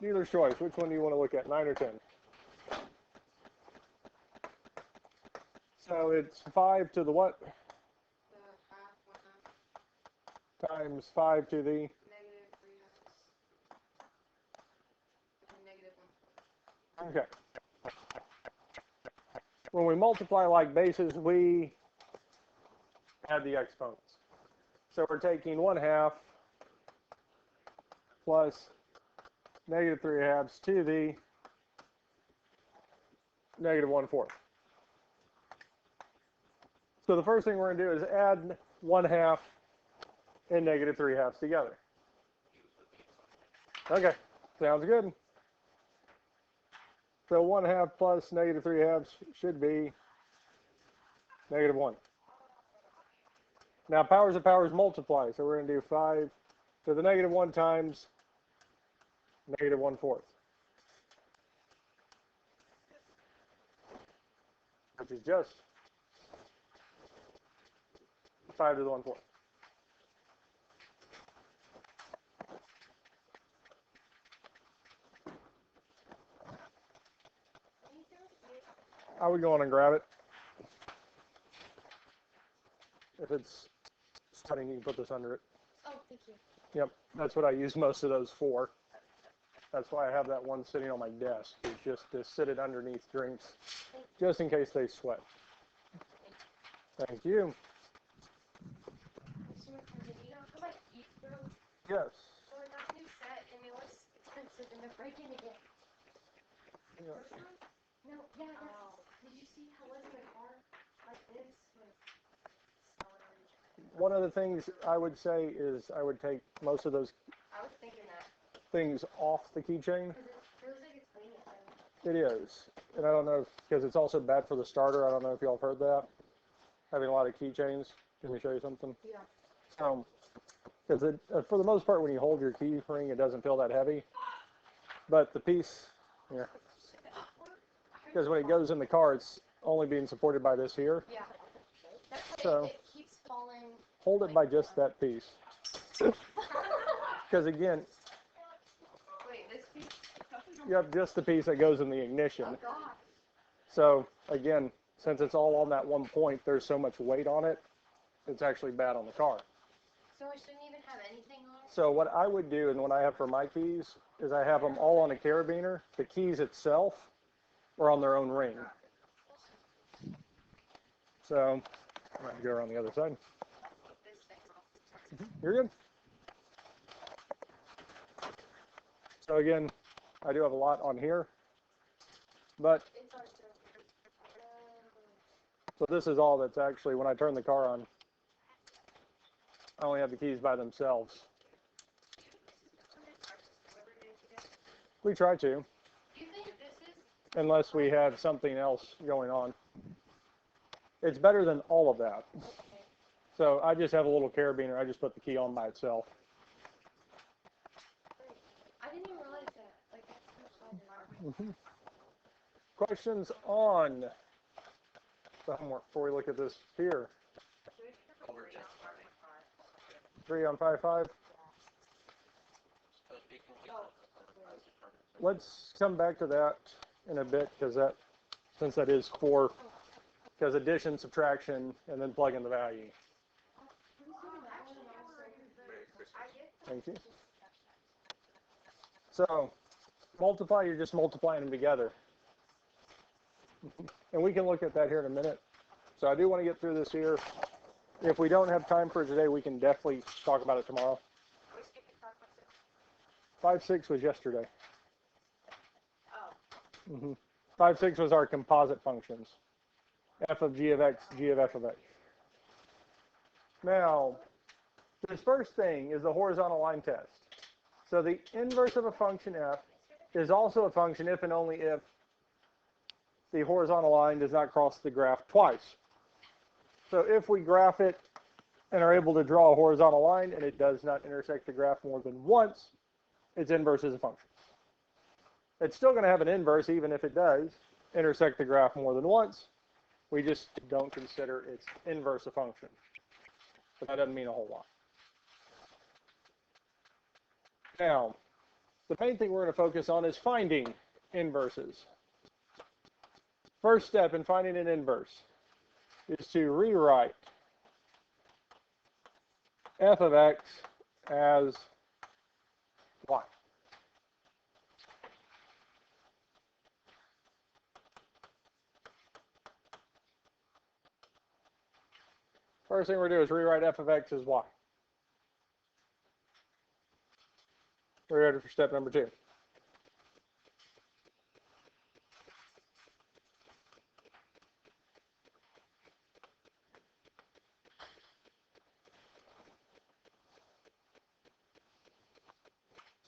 Dealer's choice. Which one do you want to look at, 9 or 10? So it's 5 to the what? Times 5 to the? -3 -1. Okay. When we multiply like bases, we add the exponents. So we're taking 1/2 plus -3/2 to the -1/4. So the first thing we're going to do is add 1/2 and -3/2 together. Okay, sounds good. So 1/2 plus -3/2 should be -1. Now powers of powers multiply, so we're going to do 5 to the -1 times -1/4, which is just 5 to the 1/4. I would go on and grab it. If it's studying, you can put this under it. Oh, thank you. Yep, that's what I use most of those for. That's why I have that one sitting on my desk, is just to sit it underneath drinks, just in case they sweat. Thank you. Yes. So I got a new set, and it was expensive, and they're breaking again. Yeah. No, yeah, did you see how was my car like this? One of the things I would say is I would take most of those I was thinking that. things off the keychain. Because it feels like it's clean it. It is. And I don't know, because it's also bad for the starter. I don't know if y'all have heard that. Having a lot of keychains. Let me show you something. Yeah. Because for the most part, when you hold your key ring, it doesn't feel that heavy. But the piece, yeah. Because when it goes in the car, it's only being supported by this here. Yeah. So it keeps falling. hold it by just that piece. Because again, Wait, this piece? you have just the piece that goes in the ignition. Oh, God. So again, since it's all on that one point, there's so much weight on it, it's actually bad on the car. So I shouldn't even have anything on it? So what I would do, and what I have for my keys, is I have them all on a carabiner. The keys itself are on their own ring. So I'm going to go around the other side. You're good. So again, I do have a lot on here, but so this is all that's actually, when I turn the car on, I only have the keys by themselves. We try to, unless we have something else going on. It's better than all of that. So I just have a little carabiner. I just put the key on by itself. I didn't even realize that. Like, that's Questions on the homework before we look at this here? 3 on 5.5. Let's come back to that in a bit, because since that is core, because addition, subtraction, and then plug in the value. Thank you. So multiply, you're just multiplying them together. And we can look at that here in a minute. So I do want to get through this here. If we don't have time for it today, we can definitely talk about it tomorrow. 5.6 was yesterday. 5.6 was our composite functions. F of g of x, g of f of x. Now, this first thing is the horizontal line test. So the inverse of a function f is also a function if and only if the horizontal line does not cross the graph twice. So if we graph it and are able to draw a horizontal line and it does not intersect the graph more than once, its inverse is a function. It's still going to have an inverse even if it does intersect the graph more than once. We just don't consider its inverse a function. But that doesn't mean a whole lot. Now, the main thing we're going to focus on is finding inverses. First step in finding an inverse is to rewrite f of x as y. First thing we're going to do is rewrite f of x as y. We're ready for step number 2.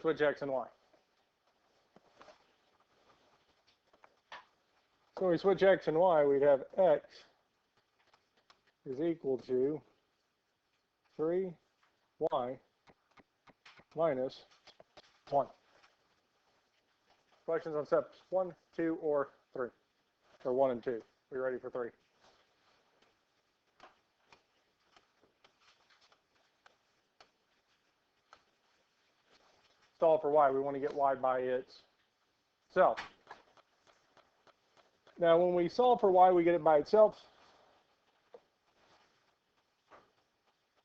Switch x and y. So when we switch x and y, we'd have x is equal to 3y minus 1. Questions on steps 1, 2, or 3? Or 1 and 2. We're ready for 3. Solve for y. We want to get y by itself. Now, when we solve for y, we get it by itself.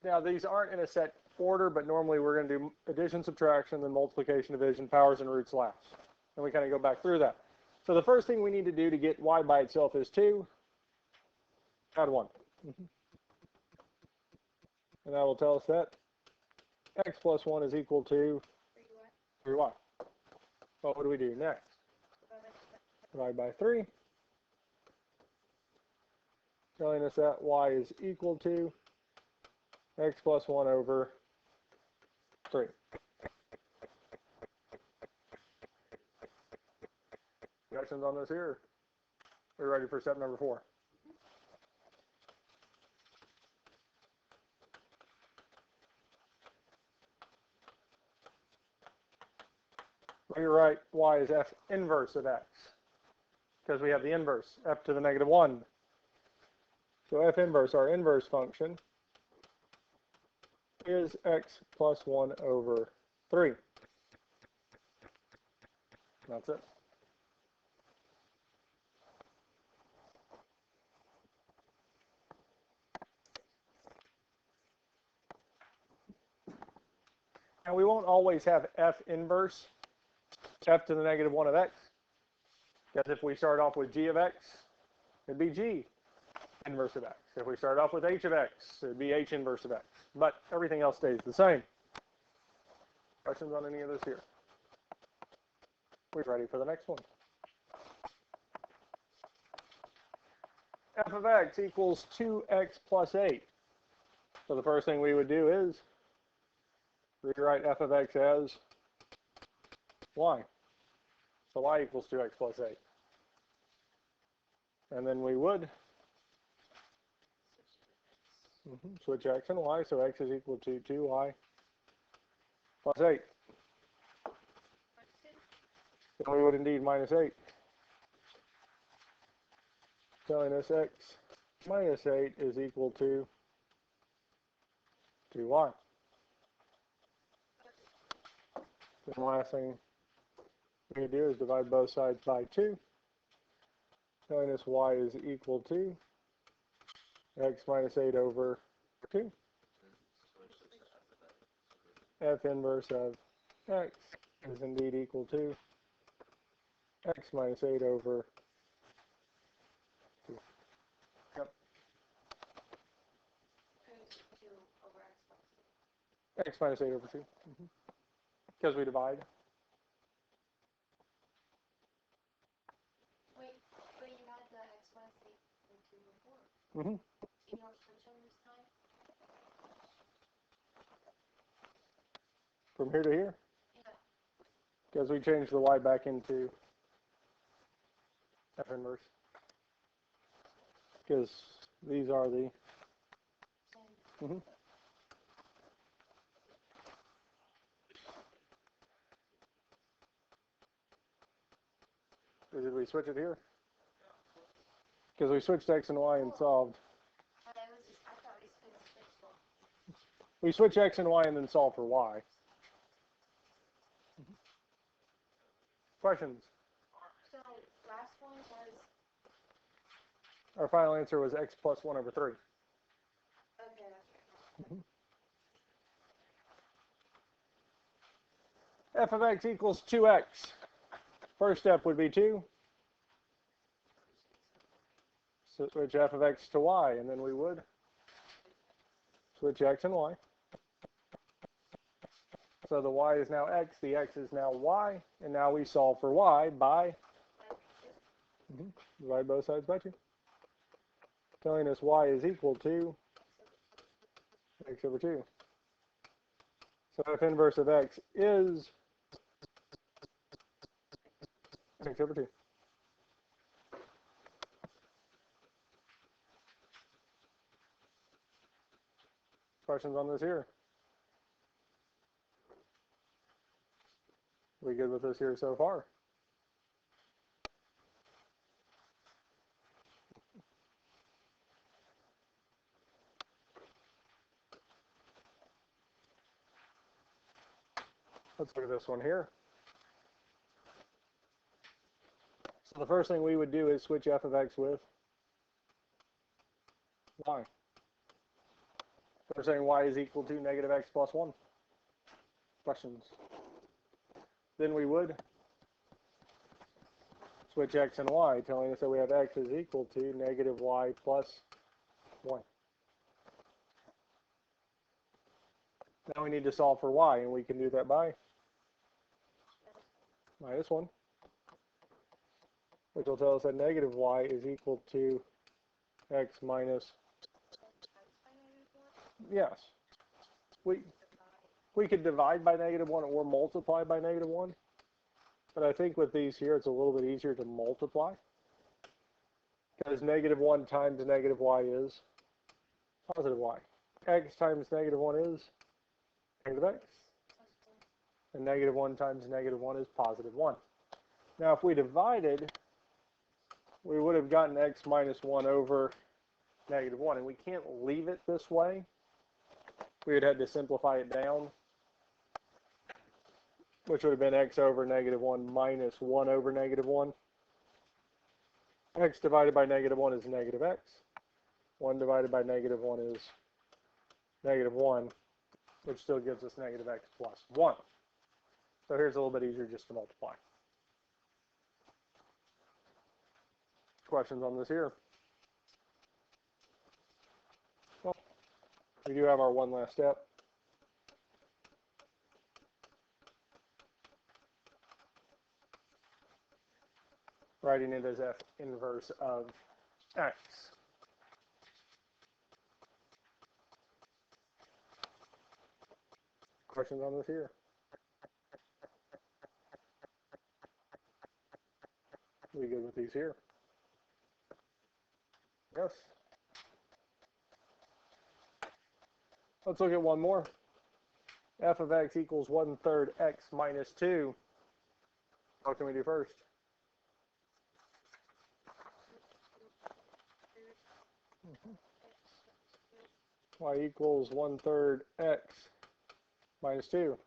Now, these aren't in a set order, but normally we're going to do addition, subtraction, then multiplication, division, powers, and roots last. And we kind of go back through that. So the first thing we need to do to get y by itself is 2. Add 1. And that will tell us that x plus 1 is equal to 3y. What would we do next? Divide by 3. Telling us that y is equal to x plus 1 over 3. Questions on this here? We're ready for step number 4. Rewrite y as f inverse of x, because we have the inverse, f to the negative 1. So f inverse, our inverse function, is x plus 1 over 3. That's it. Now we won't always have f inverse, f to the negative 1 of x, because if we start off with g of x, it'd be g inverse of x. If we start off with h of x, it'd be h inverse of x. But everything else stays the same. Questions on any of this here? We're ready for the next one. F of x equals 2x plus 8. So the first thing we would do is rewrite f of x as y. So y equals 2x plus 8. And then we would switch x and y, so x is equal to 2y plus 8. Then we would indeed minus 8. Telling us x minus 8 is equal to 2y. The last thing we do is divide both sides by 2. Telling us y is equal to x minus 8 over 2. F inverse of x is indeed equal to x minus 8 over 2. Yep. X minus 8 over 2. Because we divide. Wait, but you had the x minus 8 and 2 before. You don't switch them this time? From here to here? Yeah. Because we changed the y back into f inverse. Because these are the... Did we switch it here? Because we switched x and y and solved. I thought we switched them. We switch x and y and then solve for y. Questions? So last one was Our final answer was x plus 1 over 3. okay. That's right. F of x equals 2x. First step would be 2. So switch f of x to y, and then we would switch x and y. So the y is now x, the x is now y, and now we solve for y by divide both sides by 2. Telling us y is equal to x over 2. So f inverse of x is x over 2. Questions on this here? We good with this here so far? Let's look at this one here. So the first thing we would do is switch f of x with y. We're saying y is equal to negative x plus 1. Questions? Then we would switch x and y, telling us that we have x is equal to negative y plus 1. Now we need to solve for y, and we can do that by minus 1, which will tell us that negative y is equal to x minus, yes. We could divide by negative 1 or multiply by negative 1. But I think with these here, it's a little bit easier to multiply. Because negative 1 times negative y is positive y. X times negative 1 is negative x. And negative 1 times negative 1 is positive 1. Now, if we divided, we would have gotten x minus 1 over negative 1. And we can't leave it this way. We would have to simplify it down, which would have been x over negative 1 minus 1 over negative 1. X divided by negative 1 is negative x. 1 divided by negative 1 is negative 1, which still gives us negative x plus 1. So here's a little bit easier just to multiply. Questions on this here? Well, we do have our one last step. Writing it as f inverse of x. Questions on this here? We good with these here? Yes. Let's look at one more. F of x equals 1/3 x minus 2. What can we do first? Y equals 1/3 x minus 2.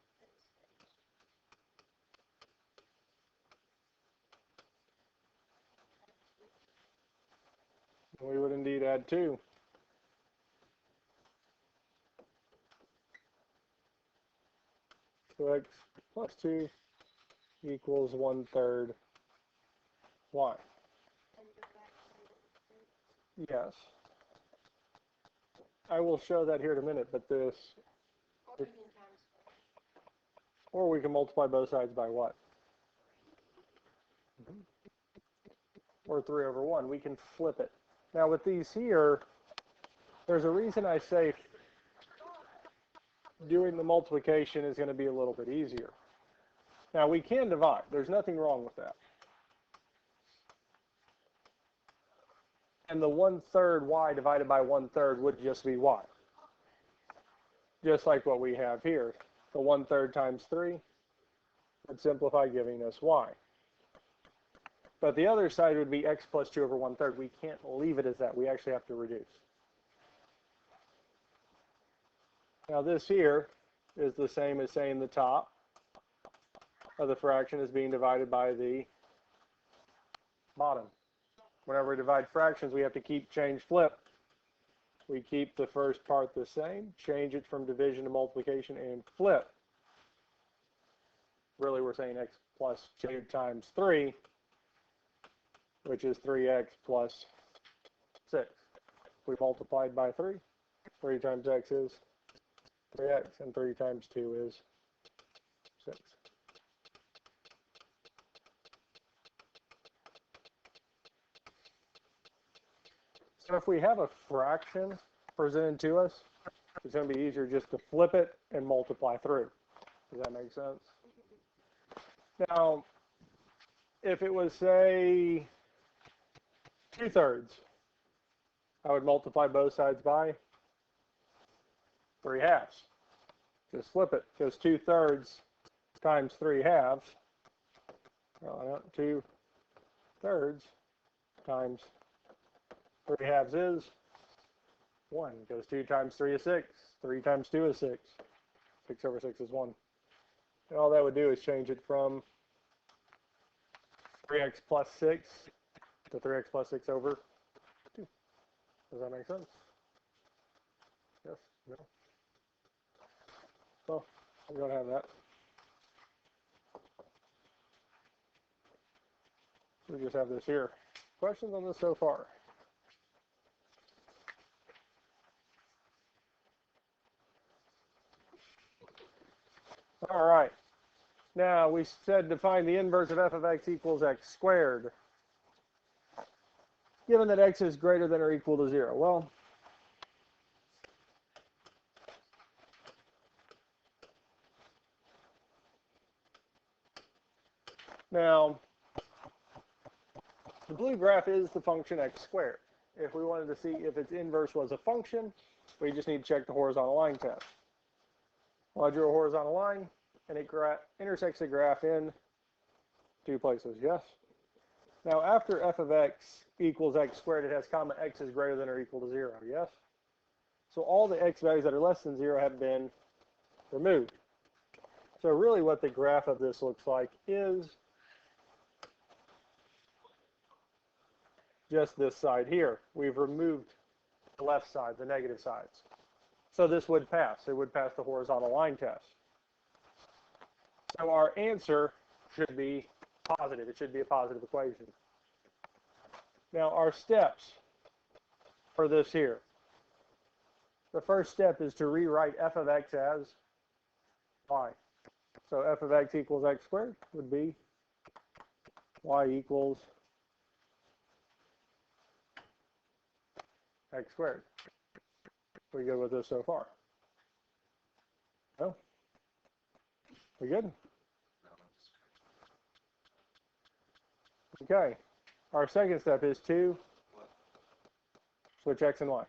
We would indeed add 2. So x plus 2 equals 1/3 y. Yes. I will show that here in a minute, but this, or we can multiply both sides by what? Or 3 over 1. We can flip it. Now with these here, there's a reason I say doing the multiplication is going to be a little bit easier. Now we can divide. There's nothing wrong with that. And the 1/3 y divided by 1/3 would just be y. Just like what we have here. The 1/3 times 3 would simplify, giving us y. But the other side would be x plus 2 over 1/3. We can't leave it as that. We actually have to reduce. Now this here is the same as saying the top of the fraction is being divided by the bottom. Whenever we divide fractions, we have to change flip. We keep the first part the same, change it from division to multiplication, and flip. Really, we're saying x plus 2 times 3, which is 3x plus 6. We multiplied by 3. 3 times x is 3x, and 3 times 2 is 6. So if we have a fraction presented to us, it's going to be easier just to flip it and multiply through. Does that make sense? Now, if it was, say, 2/3, I would multiply both sides by 3/2. Just flip it, because 2/3 times 3/2, 2/3 times 3/2 is 1, because 2 times 3 is 6, 3 times 2 is 6, 6 over 6 is 1. And all that would do is change it from 3x plus 6 to 3x plus 6 over 2. Does that make sense? Yes? No? So, we don't have that. We just have this here. Questions on this so far? All right. Now, we said to find the inverse of f of x equals x squared, given that x is greater than or equal to 0. Well, now, the blue graph is the function x squared. If we wanted to see if its inverse was a function, we just need to check the horizontal line test. Well, I drew a horizontal line, and it intersects the graph in 2 places, yes? Now, after f of x equals x squared, it has comma x is greater than or equal to 0, yes? So all the x values that are less than 0 have been removed. So really what the graph of this looks like is just this side here. We've removed the left side, the negative sides. So this would pass. It would pass the horizontal line test. So our answer should be positive. It should be a positive equation. Now our steps for this here. The first step is to rewrite f of x as y. So f of x equals x squared would be y equals x squared. We good with this so far? No? We good? Okay. Our second step is to switch x and y.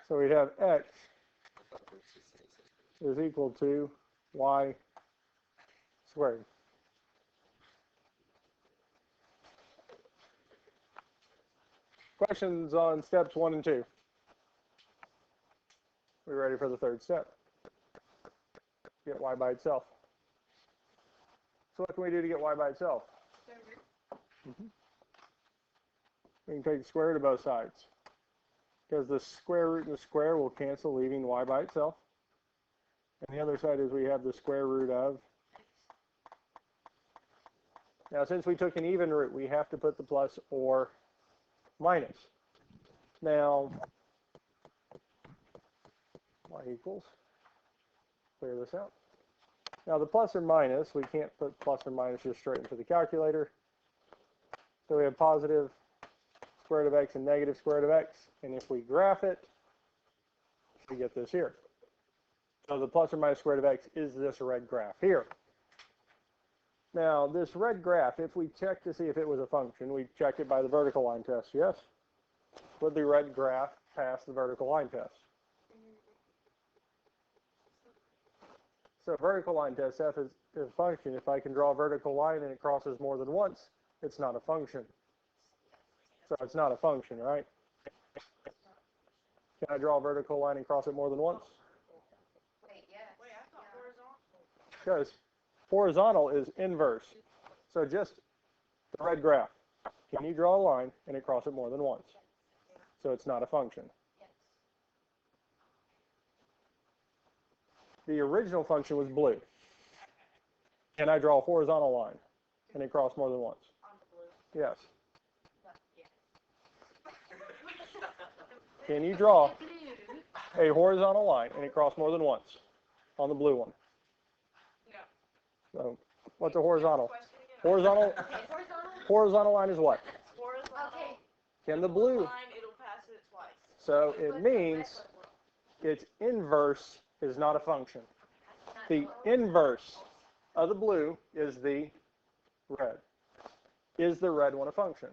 So we'd have x is equal to y squared. Questions on steps 1 and 2? We're ready for the third step. Get y by itself. So what can we do to get y by itself? We can take the square root of both sides, because the square root and the square will cancel, leaving y by itself. And the other side is we have the square root of. Now, since we took an even root, we have to put the plus or minus. Now, y equals, clear this out. Now, the plus or minus, we can't put plus or minus just straight into the calculator. So we have positive square root of x and negative square root of x. And if we graph it, we get this here. So the plus or minus square root of x is this red graph here. Now, this red graph, if we check to see if it was a function, we check it by the vertical line test, yes? Would the red graph pass the vertical line test? So vertical line test, f is a function. If I can draw a vertical line and it crosses more than once, it's not a function. So it's not a function, right? Can I draw a vertical line and cross it more than once? Wait, yes. Wait, I thought horizontal. Because horizontal is inverse. So just the red graph. Can you draw a line and it cross it more than once? So it's not a function. Yes. The original function was blue. Can I draw a horizontal line and it cross more than once? On blue. Yes. No, yes. Can you draw a horizontal line and it cross more than once on the blue one? No. So what's a horizontal? Question again. Horizontal Okay, horizontal. horizontal line is what? Horizontal. Okay. Can the blue? Line, it'll pass it twice. So it means its inverse is not a function. The inverse of the blue is the red. Is the red one a function?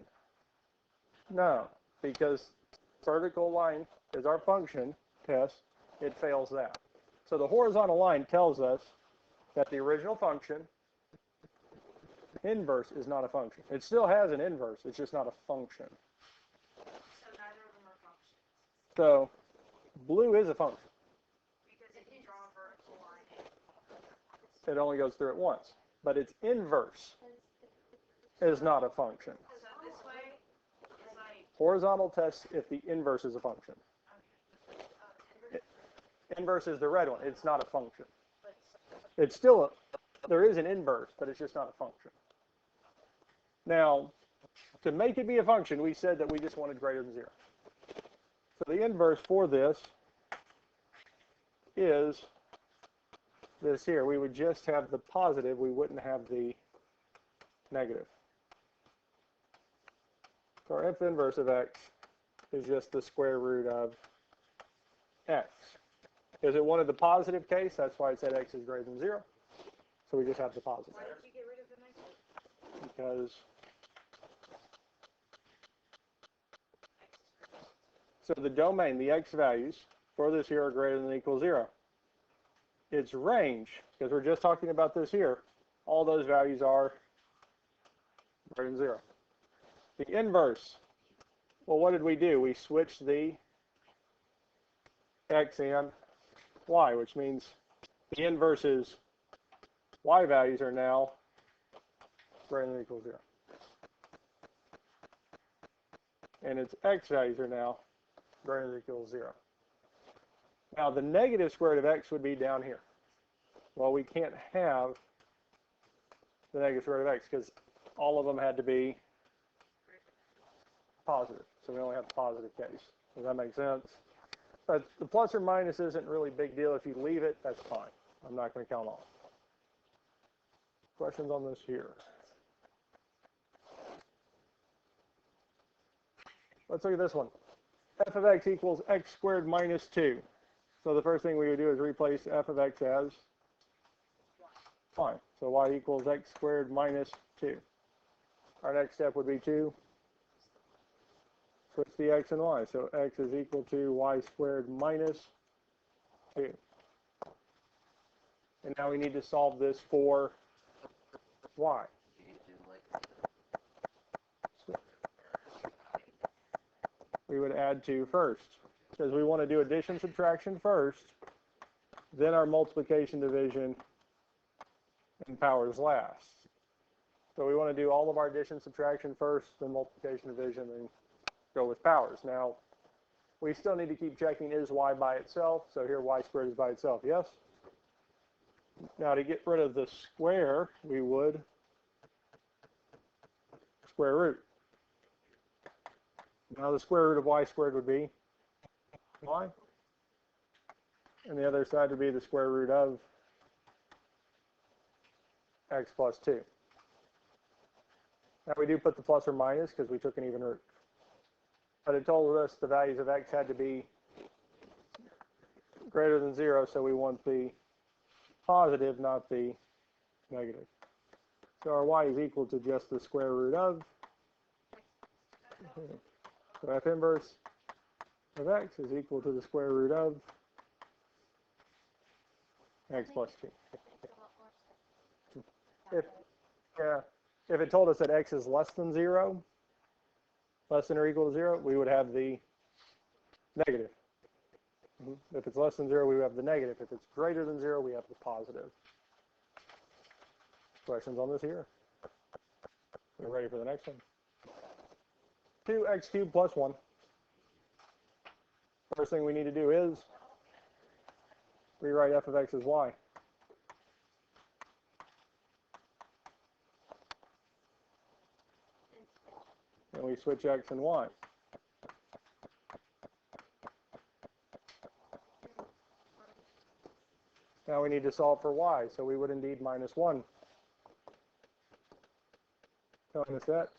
No, because vertical line is our function test. It fails that. So the horizontal line tells us that the original function inverse is not a function. It still has an inverse. It's just not a function. So neither of them are functions. So blue is a function. Because if you draw a vertical line, It only goes through it once. But its inverse is not a function. so this way is like, Horizontal tests if the inverse is a function. Inverse is the red one. It's not a function. It's still there is an inverse, but it's just not a function. Now, to make it be a function, we said that we just wanted greater than 0. So the inverse for this is this here. We would just have the positive. We wouldn't have the negative. So our f inverse of x is just the square root of x. Is it one of the positive case? That's why it said x is greater than 0. So we just have the positive. why did you get rid of the negative? Because so the domain, the x values for this here are greater than or equal 0. Its range, because we're just talking about this here, all those values are greater than 0. The inverse, well, what did we do? We switched the x and y, which means the inverse's y values are now greater than or equal 0. And its x values are now greater than or equal 0. Now the negative square root of x would be down here. Well, we can't have the negative square root of x because all of them had to be positive. So we only have the positive case. Does that make sense? But the plus or minus isn't really a big deal. If you leave it, that's fine. I'm not going to count off. Questions on this here? Let's look at this one. F of x equals x squared minus 2. So the first thing we would do is replace f of x as y. So y equals x squared minus 2. Our next step would be to switch the x and y. So x is equal to y squared minus 2. And now we need to solve this for y. We would add 2 first, because we want to do addition, subtraction first, then our multiplication, division, and powers last. So we want to do all of our addition, subtraction first, then multiplication, division, and go with powers. Now, we still need to keep checking, is y by itself? So here y squared is by itself, yes? Now to get rid of the square, we would square root. Now the square root of y squared would be y. And the other side would be the square root of x plus 2. Now we do put the plus or minus because we took an even root. But it told us the values of x had to be greater than 0, so we want the positive, not the negative. So our y is equal to just the square root of. So f inverse of x is equal to the square root of x plus 2. If it told us that x is less than 0, less than or equal to 0, we would have the negative. If it's less than 0, we would have the negative. If it's greater than 0, we have the positive. Questions on this here? We're ready for the next one. 2x cubed plus 1. First thing we need to do is rewrite f of x as y. And we switch x and y. Now we need to solve for y, so we would indeed minus 1. Telling us that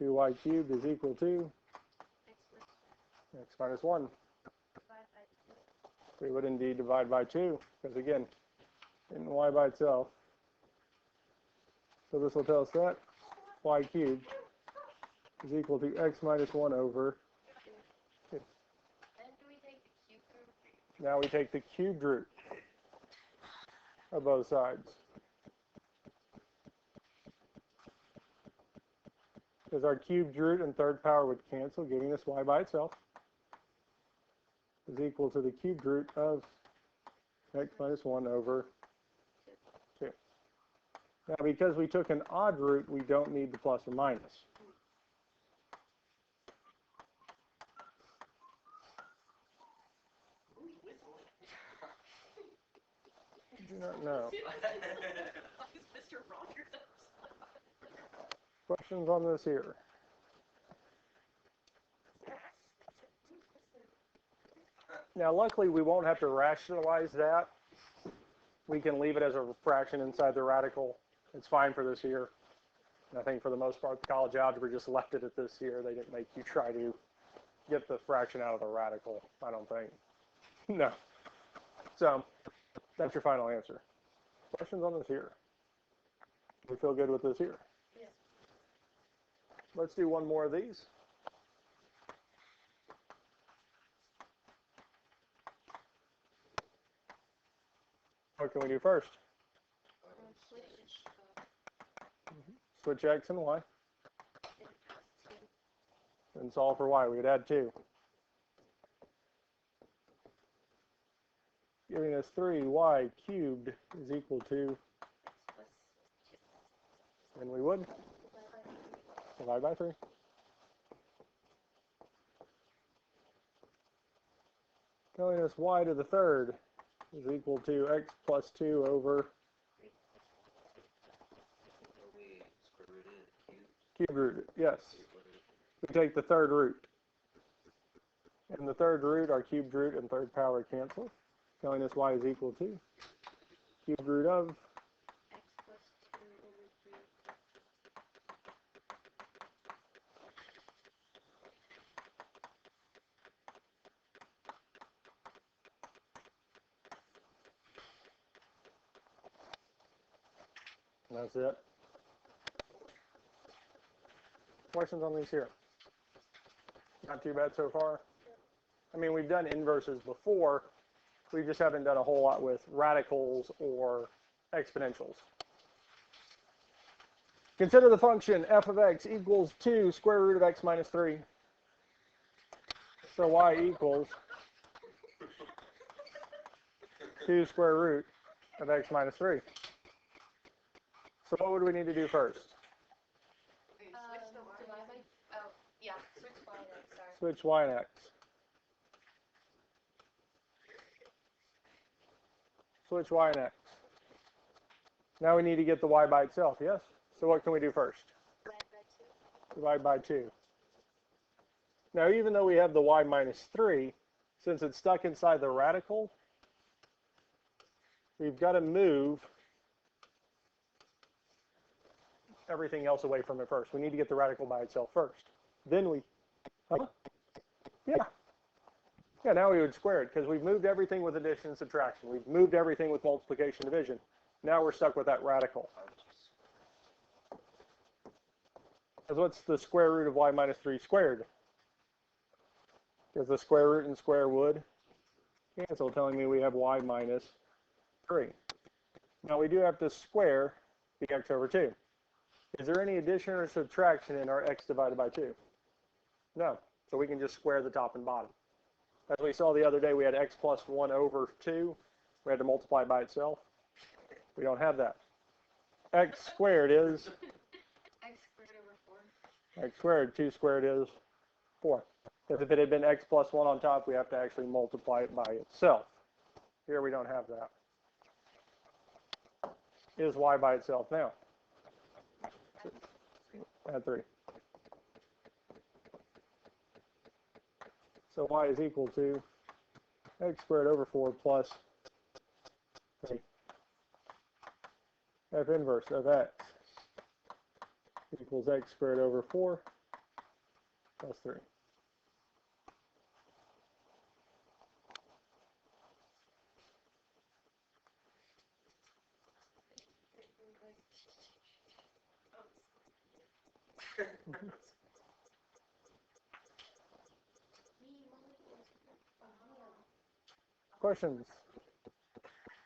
2y cubed is equal to x minus 1. We would indeed divide by 2, because again, in y by itself. So this will tell us that y cubed is equal to x minus 1 over 2. And do we take the cube root? Now we take the cubed root of both sides. Because our cubed root and third power would cancel, giving us y by itself is equal to the cubed root of x minus 1 over 2. Now, because we took an odd root, we don't need the plus or minus. I do not know. Mr. Rogers. Questions on this here? Now, luckily, we won't have to rationalize that. We can leave it as a fraction inside the radical. It's fine for this year. And I think for the most part, the college algebra just left it at this year. They didn't make you try to get the fraction out of the radical, I don't think. No. So, that's your final answer. Questions on this here? We feel good with this here? Yes. Let's do one more of these. What can we do first? Switch x and y. And solve for y. We would add 2. Giving us 3y cubed is equal to, and we would divide by 3. Telling us y to the third is equal to x plus 2 over cube root. Yes. We take the third root. And the third root, our cubed root and third power cancel. Telling us y is equal to cubed root of X plus 2 over 3. And that's it. Questions on these here? Not too bad so far. I mean, we've done inverses before. We just haven't done a whole lot with radicals or exponentials. Consider the function f of x equals 2 square root of x minus 3. So y equals 2 square root of x minus 3. So what would we need to do first? Divide by, oh, yeah, switch y and x, sorry. Switch y and x. Switch y and x. Now we need to get the y by itself, yes? So what can we do first? Divide by 2. Now even though we have the y minus 3, since it's stuck inside the radical, we've got to move everything else away from it first. We need to get the radical by itself first. Then we, yeah, now we would square it because we've moved everything with addition and subtraction. We've moved everything with multiplication and division. Now we're stuck with that radical. Because what's the square root of y minus 3 squared? Because the square root and square would cancel, telling me we have y minus 3. Now we do have to square the x over 2. Is there any addition or subtraction in our x divided by 2? No. So we can just square the top and bottom. As we saw the other day, we had x plus 1 over 2. We had to multiply by itself. We don't have that. x squared is X squared over 4. x squared. 2 squared is 4. Because if it had been x plus 1 on top, we have to actually multiply it by itself. Here we don't have that. Is y by itself now? Add 3. So y is equal to x squared over 4 plus 3. F inverse of x equals x squared over 4 plus 3. Questions?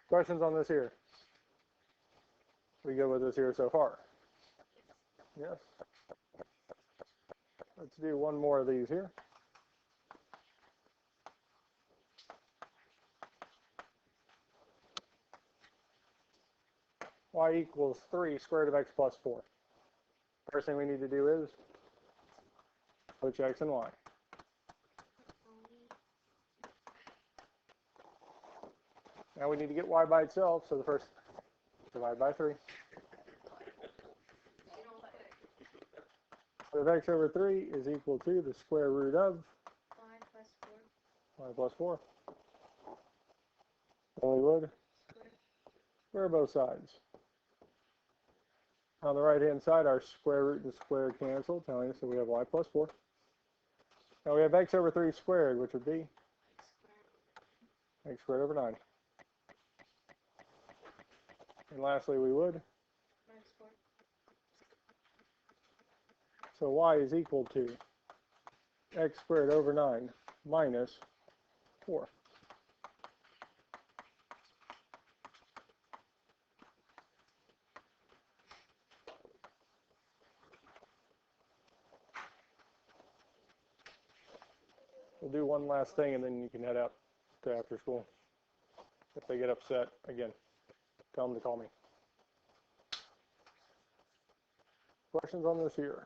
Questions on this here? We good with this here so far? Yes. Let's do one more of these here. Y equals 3 square root of x plus 4. First thing we need to do is switch x and y. Now we need to get y by itself, so the first divide by 3. So x over 3 is equal to the square root of y plus 4. Then we would square both sides. On the right-hand side, our square root and square cancel, telling us that we have y plus 4. Now we have x over 3 squared, which would be x squared over 9. And lastly, we would. So y is equal to x squared over 9 minus 4. We'll do one last thing and then you can head out to after school. If they get upset, again, tell them to call me. Questions on this here?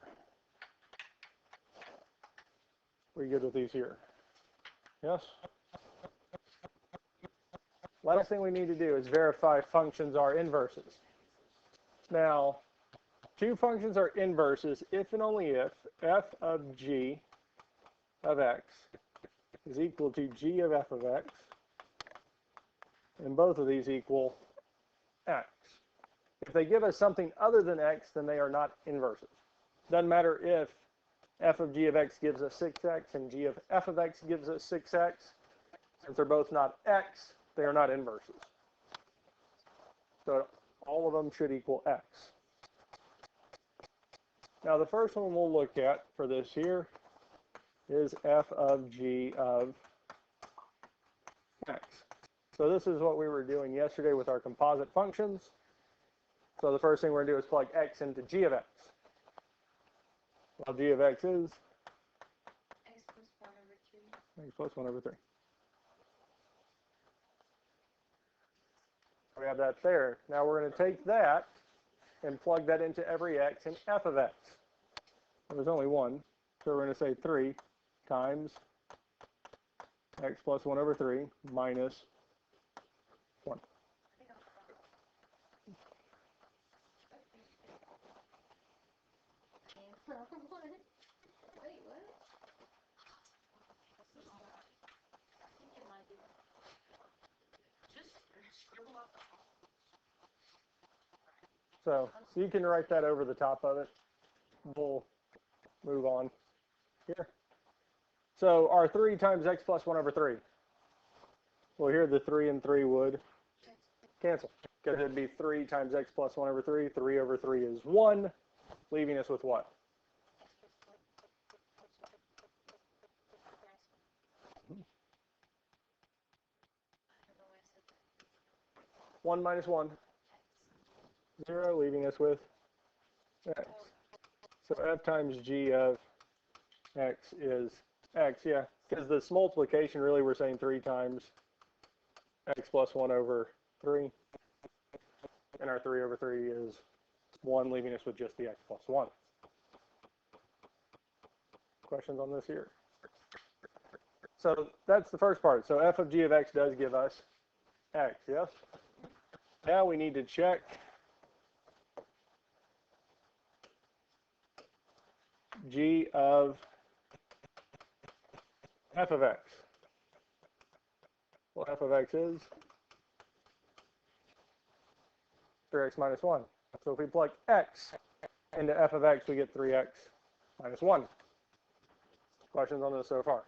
We good with these here? Yes? Last thing we need to do is verify functions are inverses. Now, two functions are inverses if and only if f of g of x is equal to g of f of x, and both of these equal x. If they give us something other than x, then they are not inverses. Doesn't matter if f of g of x gives us 6x and g of f of x gives us 6x. Since they're both not x, they are not inverses. So all of them should equal x. Now the first one we'll look at for this here is f of g of x. So this is what we were doing yesterday with our composite functions. So the first thing we're going to do is plug x into g of x. Well, g of x is X plus 1 over 3. x plus 1 over 3. We have that there. Now we're going to take that and plug that into every x in f of x. There's only one, so we're going to say 3 times x plus 1 over 3 minus 1. Wait, what? I think it might be. Just scribble out the So you can write that over the top of it. We'll move on here. So our 3 times x plus 1 over 3. Well, here the 3 and 3 would cancel. Because it'd be 3 times x plus 1 over 3. 3 over 3 is 1, leaving us with what? 1 minus 1, 0, leaving us with x. So f times g of x is x, yeah, because this multiplication, really we're saying 3 times x plus 1 over 3, and our 3 over 3 is 1, leaving us with just the x plus 1. Questions on this here? So that's the first part. So f of g of x does give us x, yes? Now we need to check g of f of x. Well, f of x is 3x minus 1. So if we plug x into f of x, we get 3x minus 1. Questions on this so far?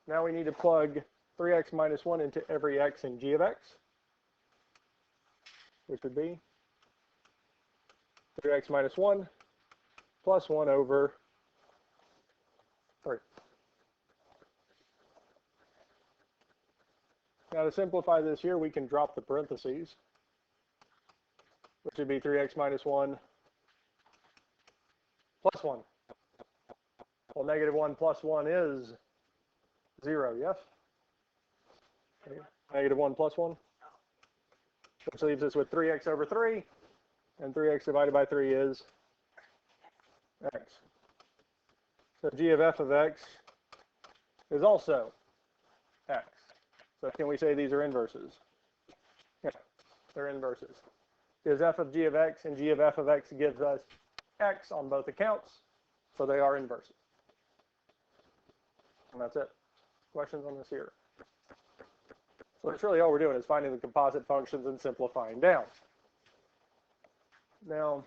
Now we need to plug 3x minus 1 into every x in g of x, which would be 3x minus 1 plus 1 over 3. Now to simplify this here, we can drop the parentheses, which would be 3x minus 1 plus 1. Well, negative 1 plus 1 is 0, yes? Negative 1 plus 1, which leaves us with 3x over 3, and 3x divided by 3 is x. So g of f of x is also x. So can we say these are inverses? Yeah, they're inverses. Because f of g of x and g of f of x gives us x on both accounts, so they are inverses. And that's it. Questions on this here? So that's really all we're doing is finding the composite functions and simplifying down. Now,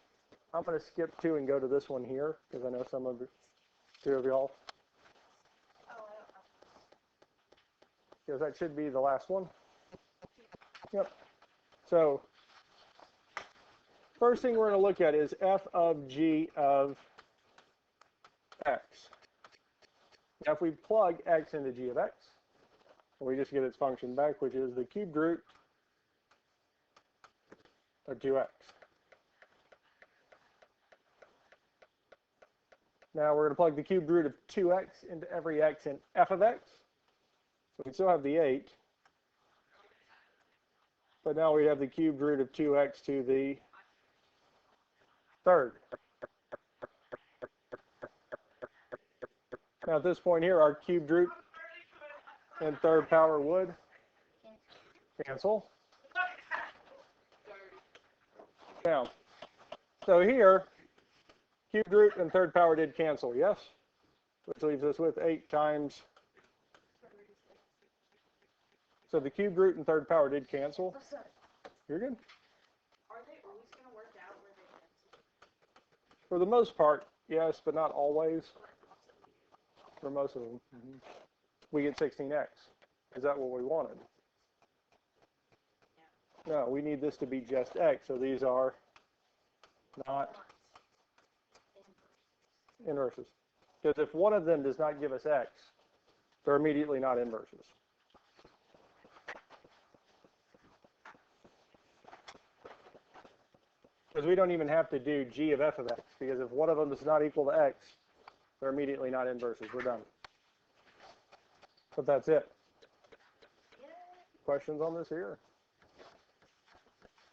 I'm going to skip 2 and go to this one here, because I know some of y'all. Because that should be the last one. Yep. So, first thing we're going to look at is f of g of x. Now, if we plug x into g of x, we just get its function back, which is the cubed root of 2x. Now we're going to plug the cubed root of 2x into every x in f of x. So we still have the 8. But now we have the cubed root of 2x to the third. Now at this point here, our cubed root and third power would cancel. Now, so here, cubed root and third power did cancel, yes? Which leaves us with 8 times. So the cubed root and third power did cancel. You're good. Are they always going to work out where they cancel? For the most part, yes, but not always. For most of them. We get 16x. Is that what we wanted? No, we need this to be just x, so these are not inverses. Because if one of them does not give us x, they're immediately not inverses. Because we don't even have to do g of f of x, because if one of them does not equal to x, they're immediately not inverses. We're done. But that's it. Questions on this here?